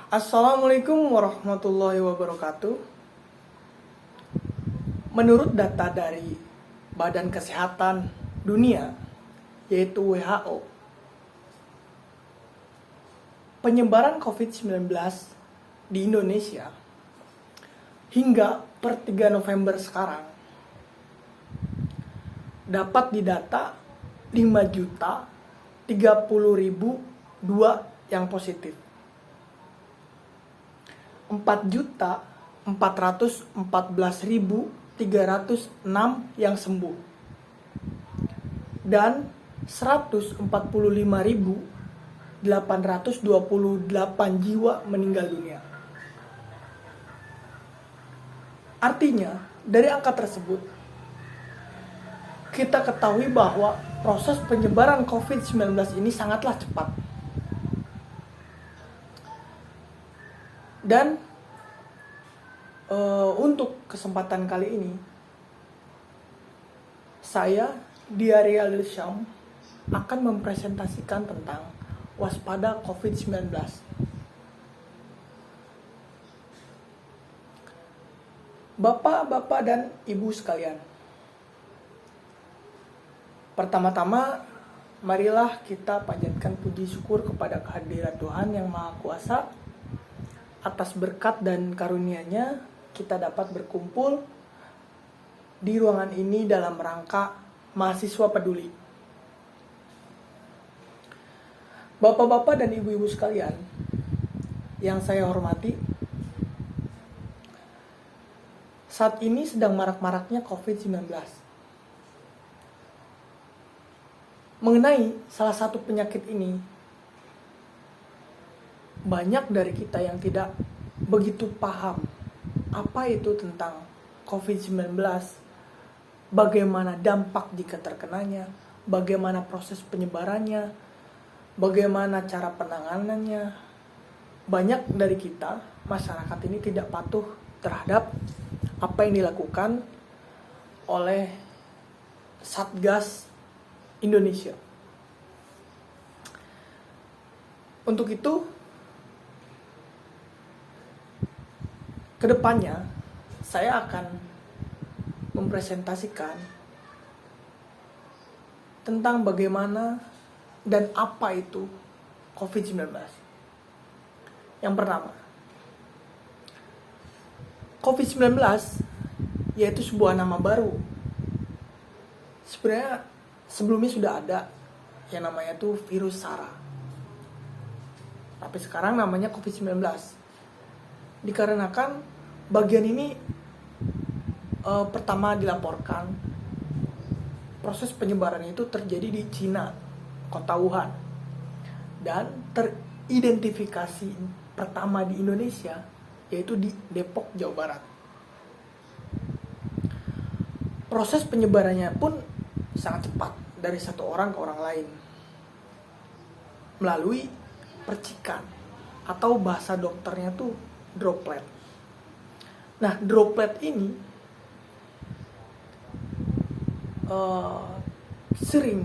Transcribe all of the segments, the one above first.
Assalamualaikum warahmatullahi wabarakatuh. Menurut data dari Badan Kesehatan Dunia, yaitu WHO, penyebaran COVID-19 di Indonesia hingga per 3 November sekarang dapat didata 5.030.002 yang positif, 4.414.306 yang sembuh, dan 145.828 jiwa meninggal dunia. Artinya, dari angka tersebut, kita ketahui bahwa proses penyebaran COVID-19 ini sangatlah cepat. Dan untuk kesempatan kali ini, saya, Diaria Syam, akan mempresentasikan tentang waspada COVID-19. Bapak-bapak dan ibu sekalian, pertama-tama marilah kita panjatkan puji syukur kepada kehadiran Tuhan Yang Maha Kuasa. Atas berkat dan karunia-Nya, kita dapat berkumpul di ruangan ini dalam rangka mahasiswa peduli. Bapak-bapak dan ibu-ibu sekalian yang saya hormati, saat ini sedang marak-maraknya COVID-19. Mengenai salah satu penyakit ini, banyak dari kita yang tidak begitu paham apa itu tentang COVID-19, bagaimana dampak jika terkenanya, bagaimana proses penyebarannya, bagaimana cara penanganannya. Banyak dari kita, masyarakat ini tidak patuh terhadap apa yang dilakukan oleh Satgas Indonesia. Untuk itu, kedepannya saya akan mempresentasikan tentang bagaimana dan apa itu COVID-19. Yang pertama, COVID-19 yaitu sebuah nama baru. Sebenarnya sebelumnya sudah ada yang namanya itu virus SARA, tapi sekarang namanya COVID-19. Dikarenakan bagian ini pertama dilaporkan proses penyebaran itu terjadi di Cina, kota Wuhan, dan teridentifikasi pertama di Indonesia yaitu di Depok, Jawa Barat. Proses penyebarannya pun sangat cepat, dari satu orang ke orang lain melalui percikan, atau bahasa dokternya tuh droplet. Nah, droplet ini sering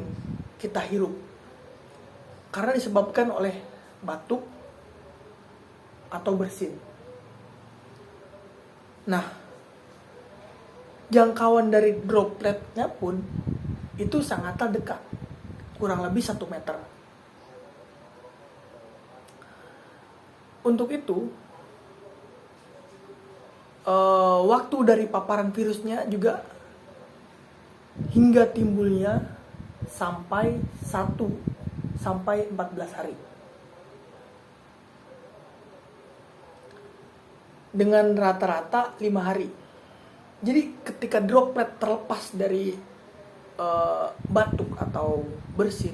kita hirup karena disebabkan oleh batuk atau bersin. Nah, jangkauan dari dropletnya pun itu sangatlah dekat, kurang lebih 1 meter. Untuk itu, waktu dari paparan virusnya juga hingga timbulnya sampai 1-14 hari. Dengan rata-rata 5 hari. Jadi ketika droplet terlepas dari batuk atau bersin,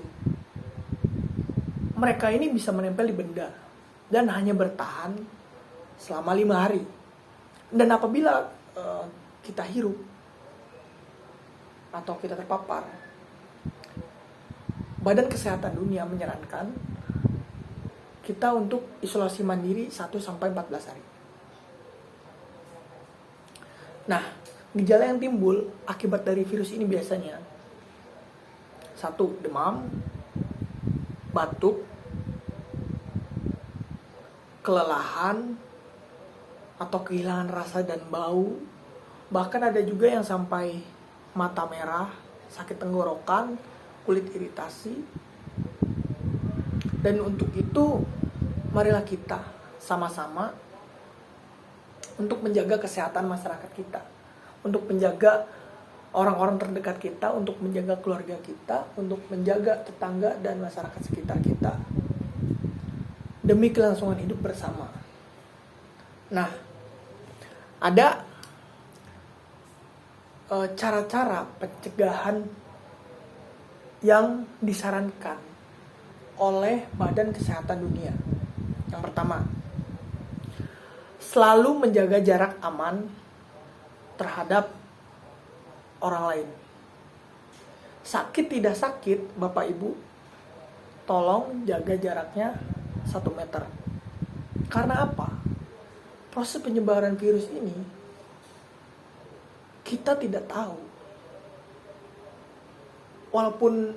mereka ini bisa menempel di benda dan hanya bertahan selama 5 hari. Dan apabila kita hirup atau kita terpapar, Badan Kesehatan Dunia menyarankan kita untuk isolasi mandiri 1-14 hari. Nah, gejala yang timbul akibat dari virus ini biasanya 1. Demam, batuk, kelelahan atau kehilangan rasa dan bau. Bahkan ada juga yang sampai mata merah, sakit tenggorokan, kulit iritasi. Dan untuk itu, marilah kita sama-sama untuk menjaga kesehatan masyarakat kita, untuk menjaga orang-orang terdekat kita, untuk menjaga keluarga kita, untuk menjaga tetangga dan masyarakat sekitar kita, demi kelangsungan hidup bersama. Nah, ada cara-cara pencegahan yang disarankan oleh Badan Kesehatan Dunia. Yang pertama, selalu menjaga jarak aman terhadap orang lain. Sakit tidak sakit, Bapak Ibu, tolong jaga jaraknya 1 meter. Karena apa? Proses penyebaran virus ini kita tidak tahu. Walaupun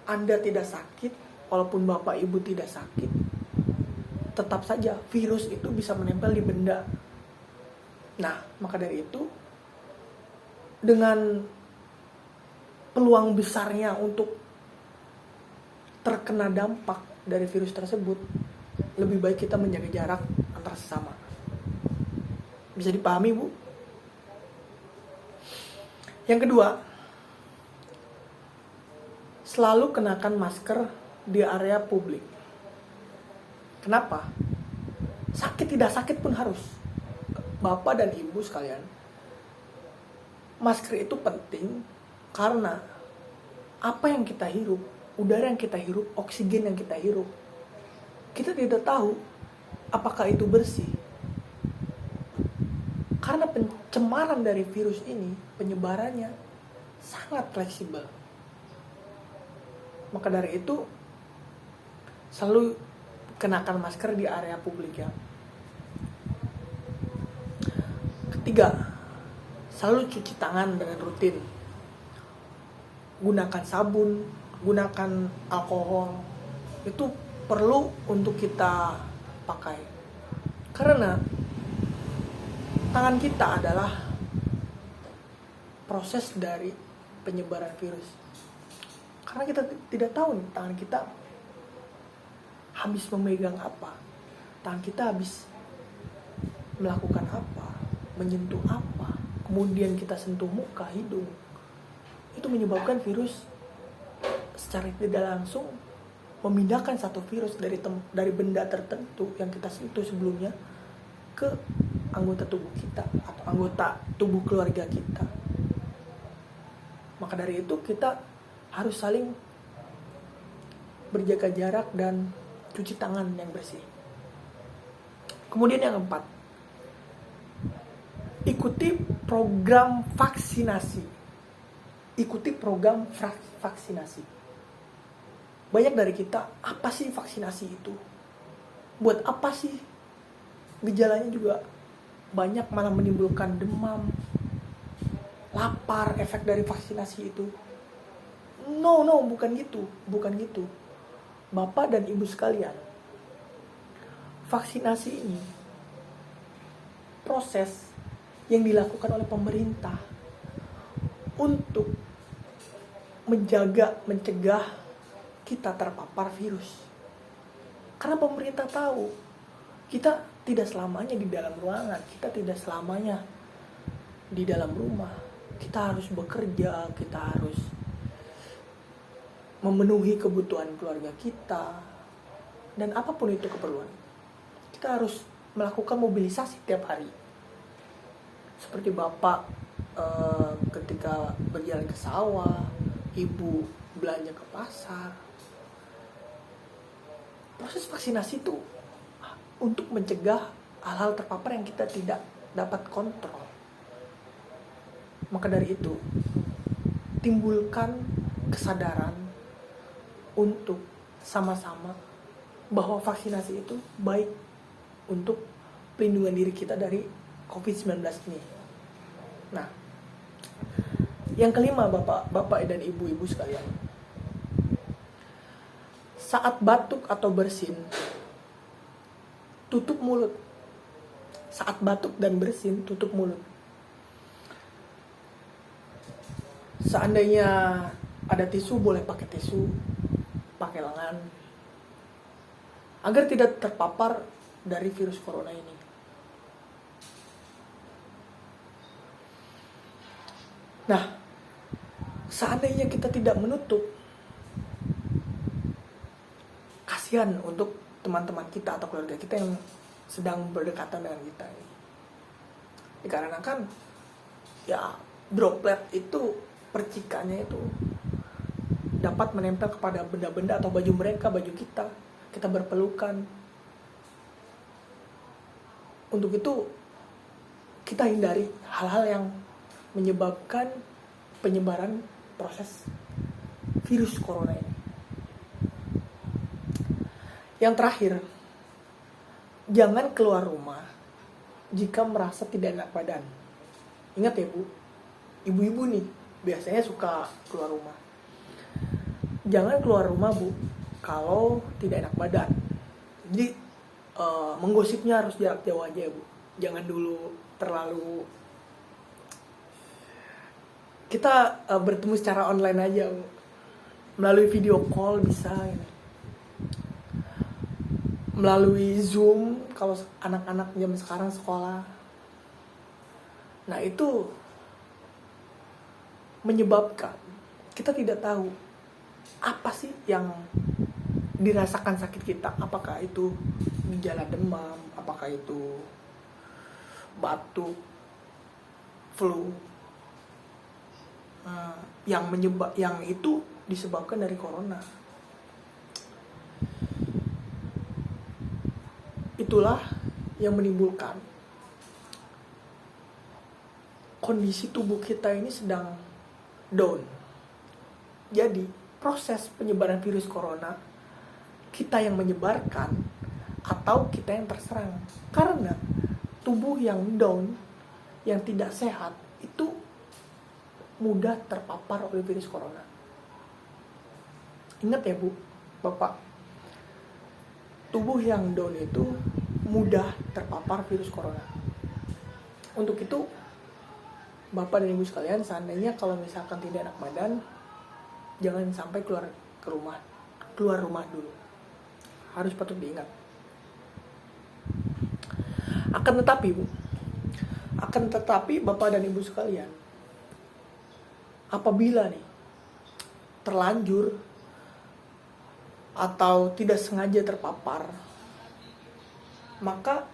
Anda tidak sakit, walaupun Bapak Ibu tidak sakit, tetap saja virus itu bisa menempel di benda. Nah, maka dari itu, dengan peluang besarnya untuk terkena dampak dari virus tersebut, lebih baik kita menjaga jarak antar sesama. Bisa dipahami, Bu? Yang kedua, selalu kenakan masker di area publik. Kenapa? Sakit tidak sakit pun harus. Bapak dan Ibu sekalian, masker itu penting karena apa yang kita hirup, udara yang kita hirup, oksigen yang kita hirup, kita tidak tahu apakah itu bersih. Karena pencemaran dari virus ini, penyebarannya sangat fleksibel. Maka dari itu, selalu kenakan masker di area publik ya. Ketiga, selalu cuci tangan dengan rutin. Gunakan sabun, gunakan alkohol. Itu perlu untuk kita pakai. Karena tangan kita adalah proses dari penyebaran virus. Karena kita tidak tahu nih, tangan kita habis memegang apa, tangan kita habis melakukan apa, menyentuh apa, kemudian kita sentuh muka, hidung, itu menyebabkan virus secara tidak langsung memindahkan satu virus dari benda tertentu yang kita sentuh sebelumnya ke anggota tubuh kita atau anggota tubuh keluarga kita. Maka dari itu kita harus saling berjaga jarak dan cuci tangan yang bersih. Kemudian yang keempat, ikuti program vaksinasi. Ikuti program vaksinasi. Banyak dari kita, apa sih vaksinasi itu? Buat apa sih? Gejalanya juga banyak, malah menimbulkan demam, lapar, efek dari vaksinasi itu. No, bukan gitu. Bapak dan Ibu sekalian, vaksinasi ini proses yang dilakukan oleh pemerintah untuk mencegah kita terpapar virus. Karena pemerintah tahu kita tidak selamanya di dalam ruangan, kita tidak selamanya di dalam rumah. Kita harus bekerja, kita harus memenuhi kebutuhan keluarga kita, dan apapun itu keperluan. Kita harus melakukan mobilisasi tiap hari. Seperti Bapak ketika berjalan ke sawah, Ibu belanja ke pasar. Proses vaksinasi itu untuk mencegah hal-hal terpapar yang kita tidak dapat kontrol. Maka dari itu, timbulkan kesadaran untuk sama-sama bahwa vaksinasi itu baik untuk pelindungan diri kita dari COVID-19 ini. Nah, yang kelima, Bapak dan Ibu sekalian, saat batuk atau bersin, tutup mulut. Saat batuk dan bersin, tutup mulut. Seandainya ada tisu, boleh pakai tisu, pakai lengan, agar tidak terpapar dari virus corona ini. Nah, seandainya kita tidak menutup, kasihan untuk teman-teman kita atau keluarga kita yang sedang berdekatan dengan kita ini. Dikarenakan ya droplet itu, percikannya itu dapat menempel kepada benda-benda atau baju mereka, baju kita berpelukan. Untuk itu kita hindari hal-hal yang menyebabkan penyebaran proses virus corona ini. Yang terakhir, jangan keluar rumah jika merasa tidak enak badan. Ingat ya Bu, ibu-ibu nih biasanya suka keluar rumah. Jangan keluar rumah Bu kalau tidak enak badan. Jadi menggosipnya harus jarak jauh aja ya Bu. Jangan dulu terlalu. Kita bertemu secara online aja Bu. Melalui video call bisa ya. Melalui Zoom kalau anak-anak zaman sekarang sekolah. Nah itu menyebabkan kita tidak tahu apa sih yang dirasakan sakit kita. Apakah itu gejala demam, apakah itu batuk, flu, yang itu disebabkan dari corona. Itulah yang menimbulkan kondisi tubuh kita ini sedang down. Jadi proses penyebaran virus corona, kita yang menyebarkan atau kita yang terserang. Karena tubuh yang down, yang tidak sehat, itu mudah terpapar oleh virus corona. Ingat ya Bu, Bapak, tubuh yang down itu mudah terpapar virus corona. Untuk itu, Bapak dan Ibu sekalian, seandainya kalau misalkan tidak enak badan, jangan sampai keluar rumah dulu. Harus patut diingat. Akan tetapi Bapak dan Ibu sekalian, apabila nih terlanjur atau tidak sengaja terpapar, maka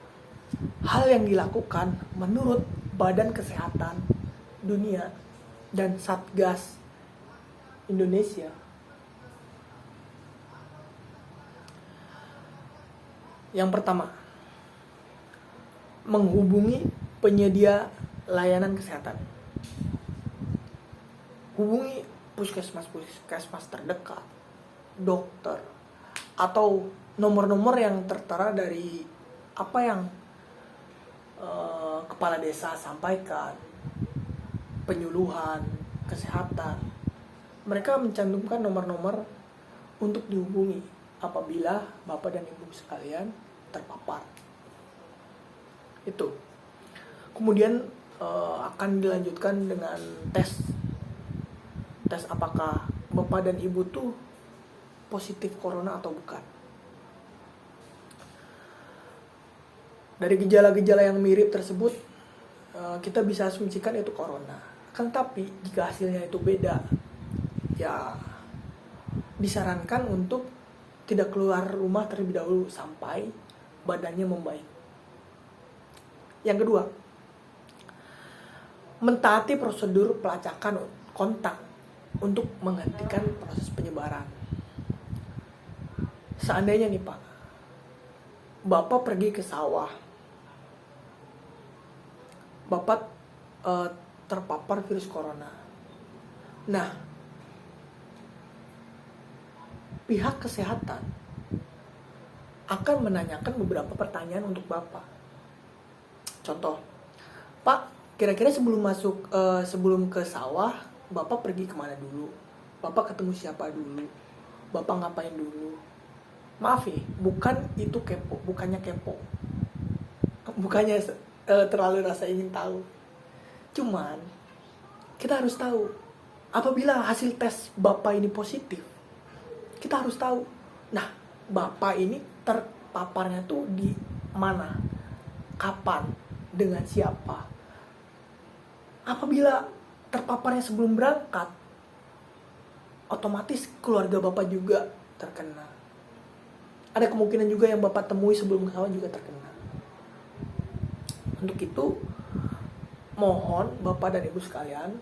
hal yang dilakukan menurut Badan Kesehatan Dunia dan Satgas Indonesia, yang pertama, menghubungi penyedia layanan kesehatan. Hubungi puskesmas terdekat, dokter, atau nomor-nomor yang tertera dari apa yang kepala desa sampaikan, penyuluhan kesehatan. Mereka mencantumkan nomor-nomor untuk dihubungi apabila Bapak dan Ibu sekalian terpapar. Itu. Kemudian akan dilanjutkan dengan tes apakah Bapak dan Ibu tuh positif corona atau bukan. Dari gejala-gejala yang mirip tersebut, kita bisa asumsikan itu corona. Kan tapi jika hasilnya itu beda, ya disarankan untuk tidak keluar rumah terlebih dahulu sampai badannya membaik. Yang kedua, mentaati prosedur pelacakan kontak untuk menghentikan proses penyebaran. Seandainya nih Pak, Bapak pergi ke sawah, Bapak terpapar virus corona. Nah, pihak kesehatan akan menanyakan beberapa pertanyaan untuk Bapak. Contoh, Pak, kira-kira sebelum ke sawah, Bapak pergi kemana dulu? Bapak ketemu siapa dulu? Bapak ngapain dulu? Maaf ya, bukannya kepo. bukannya terlalu rasa ingin tahu. Cuman kita harus tahu, apabila hasil tes Bapak ini positif, kita harus tahu, nah Bapak ini terpaparnya tuh di mana, kapan, dengan siapa. Apabila terpaparnya sebelum berangkat, otomatis keluarga Bapak juga terkena. Ada kemungkinan juga yang Bapak temui sebelum pesawat juga terkena. Untuk itu, mohon Bapak dan Ibu sekalian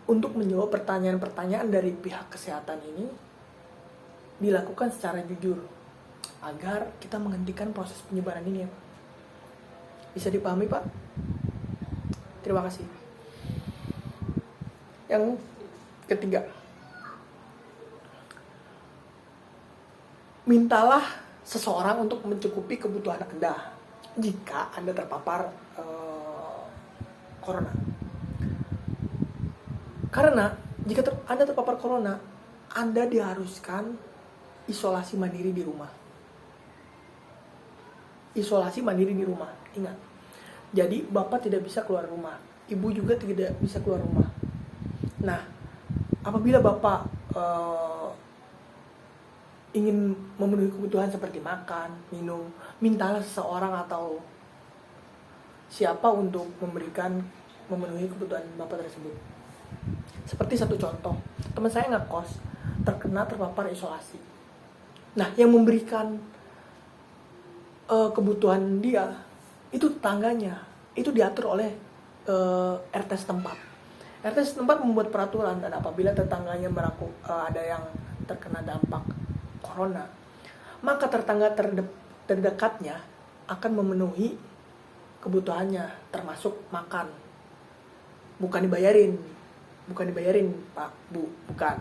untuk menjawab pertanyaan-pertanyaan dari pihak kesehatan ini dilakukan secara jujur agar kita menghentikan proses penyebaran ini ya Pak. Bisa dipahami Pak? Terima kasih. Yang ketiga, mintalah seseorang untuk mencukupi kebutuhan Anda jika Anda terpapar corona. Karena jika Anda terpapar corona, Anda diharuskan isolasi mandiri di rumah. Isolasi mandiri di rumah, ingat. Jadi Bapak tidak bisa keluar rumah, Ibu juga tidak bisa keluar rumah. Nah, apabila Bapak ingin memenuhi kebutuhan seperti makan, minum, mintalah seseorang atau siapa untuk memenuhi kebutuhan Bapak tersebut. Seperti satu contoh, teman saya ngekos, terpapar isolasi. Nah, yang memberikan kebutuhan dia itu tetangganya, itu diatur oleh RT setempat. RT setempat membuat peraturan, dan apabila tetangganya ada yang terkena dampak corona, maka tetangga terdekatnya akan memenuhi kebutuhannya, termasuk makan. Bukan dibayarin Pak, Bu, bukan.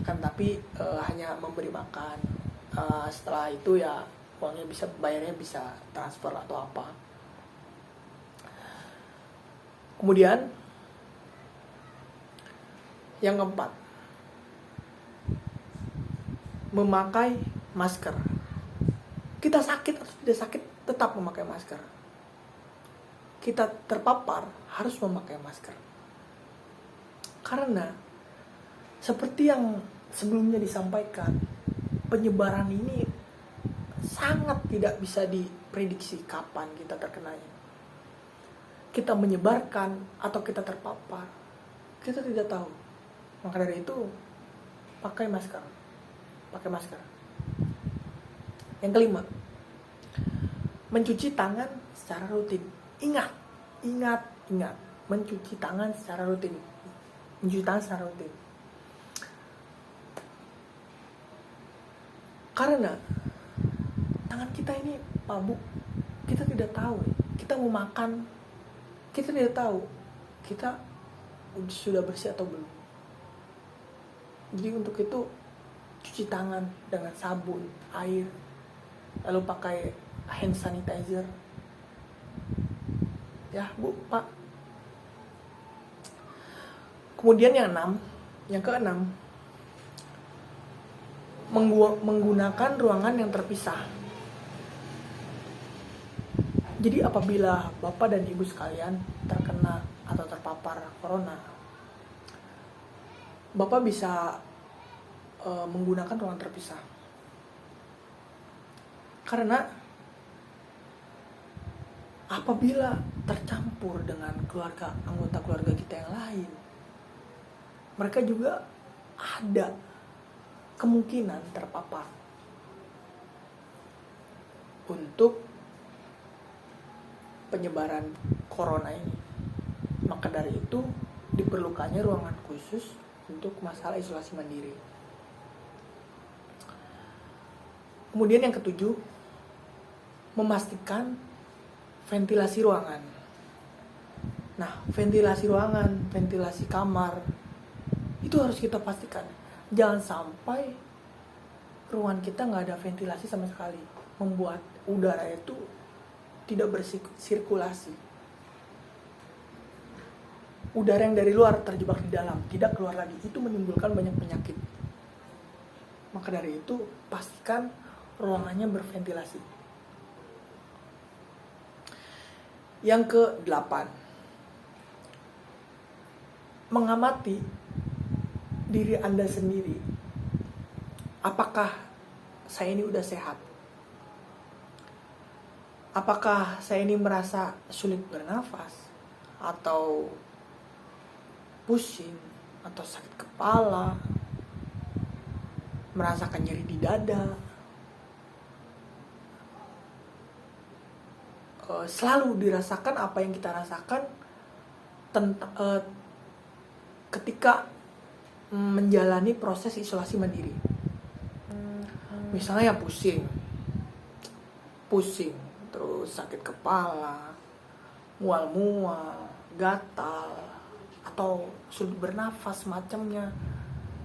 Tapi hanya memberi makan. Setelah itu ya uangnya bayarnya bisa transfer atau apa. Kemudian yang keempat, memakai masker. Kita sakit atau tidak sakit tetap memakai masker. Kita terpapar harus memakai masker. Karena seperti yang sebelumnya disampaikan, penyebaran ini sangat tidak bisa diprediksi kapan kita terkenanya. Kita menyebarkan atau kita terpapar, kita tidak tahu. Maka dari itu, pakai masker. Yang kelima, mencuci tangan secara rutin. Ingat, mencuci tangan secara rutin. Karena tangan kita ini, Pak Bu, kita tidak tahu. Kita mau makan, kita tidak tahu kita sudah bersih atau belum. Jadi untuk itu, cuci tangan dengan sabun, air, lalu pakai hand sanitizer. Ya Bu, Pak. Kemudian yang keenam, menggunakan ruangan yang terpisah. Jadi apabila Bapak dan Ibu sekalian terkena atau terpapar corona, Bapak bisa menggunakan ruangan terpisah. Karena apabila tercampur dengan anggota keluarga kita yang lain, mereka juga ada kemungkinan terpapar. Untuk penyebaran corona ini, maka dari itu diperlukannya ruangan khusus untuk masalah isolasi mandiri. Kemudian yang ketujuh, memastikan ventilasi ruangan. Nah, ventilasi ruangan, ventilasi kamar, itu harus kita pastikan. Jangan sampai ruangan kita nggak ada ventilasi sama sekali, membuat udara itu tidak bersirkulasi. Udara yang dari luar terjebak di dalam, tidak keluar lagi, itu menimbulkan banyak penyakit. Maka dari itu, pastikan ruangannya berventilasi. Yang ke-8, mengamati diri Anda sendiri. Apakah saya ini udah sehat? Apakah saya ini merasa sulit bernafas? Atau pusing? Atau sakit kepala? Merasakan nyeri di dada? Selalu dirasakan apa yang kita rasakan ketika menjalani proses isolasi mandiri. Misalnya pusing, terus sakit kepala, mual-mual, gatal, atau sulit bernafas semacamnya.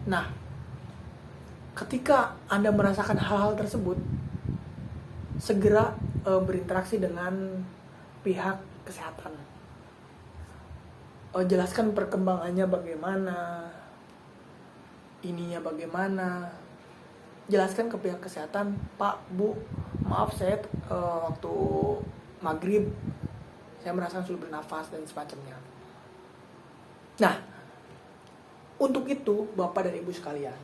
Nah, ketika Anda merasakan hal-hal tersebut, segera berinteraksi dengan pihak kesehatan. Jelaskan perkembangannya bagaimana, ininya bagaimana. Jelaskan ke pihak kesehatan, Pak, Bu, maaf saya waktu maghrib saya merasakan sulit bernafas dan semacamnya. Nah, untuk itu Bapak dan Ibu sekalian,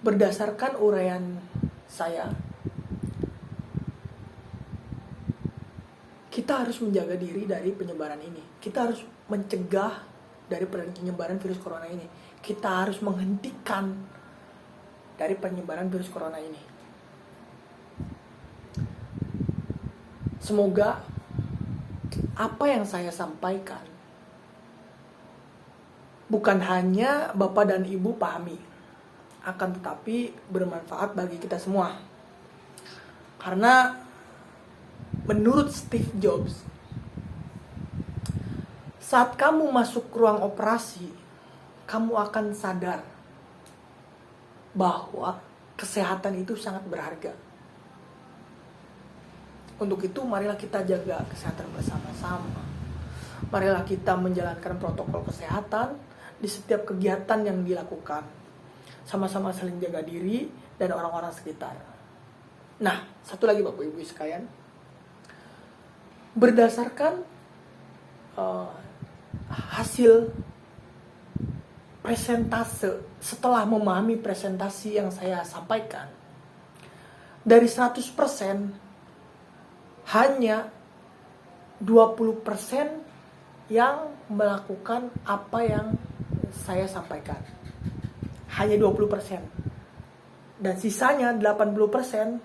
berdasarkan uraian saya, kita harus menjaga diri dari penyebaran ini. Kita harus mencegah dari penyebaran virus corona ini. Kita harus menghentikan dari penyebaran virus corona ini. Semoga apa yang saya sampaikan bukan hanya Bapak dan Ibu pahami, akan tetapi bermanfaat bagi kita semua. Karena menurut Steve Jobs, saat kamu masuk ruang operasi, kamu akan sadar bahwa kesehatan itu sangat berharga. Untuk itu, marilah kita jaga kesehatan bersama-sama. Marilah kita menjalankan protokol kesehatan di setiap kegiatan yang dilakukan. Sama-sama saling jaga diri dan orang-orang sekitar. Nah, satu lagi Bapak Ibu sekalian. Berdasarkan hasil presentase, setelah memahami presentasi yang saya sampaikan, dari 100% hanya 20% yang melakukan apa yang saya sampaikan. Hanya 20%. Dan sisanya 80%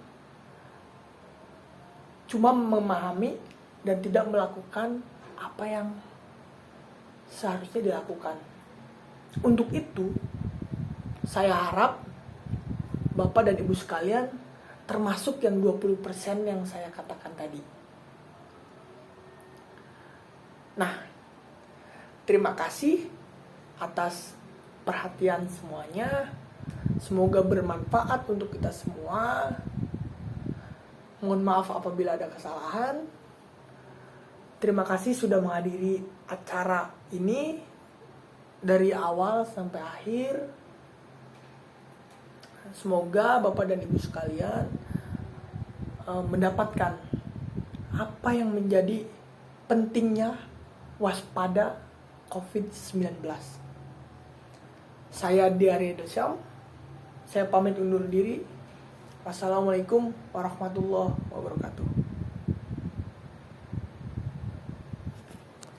cuma memahami dan tidak melakukan apa yang seharusnya dilakukan. Untuk itu, saya harap Bapak dan Ibu sekalian termasuk yang 20% yang saya katakan tadi. Nah, terima kasih atas perhatian semuanya. Semoga bermanfaat untuk kita semua. Mohon maaf apabila ada kesalahan. Terima kasih sudah menghadiri acara ini dari awal sampai akhir. Semoga Bapak dan Ibu sekalian mendapatkan apa yang menjadi pentingnya waspada COVID-19. Saya Diare Dosyam. Saya pamit undur diri. Wassalamualaikum warahmatullahi wabarakatuh.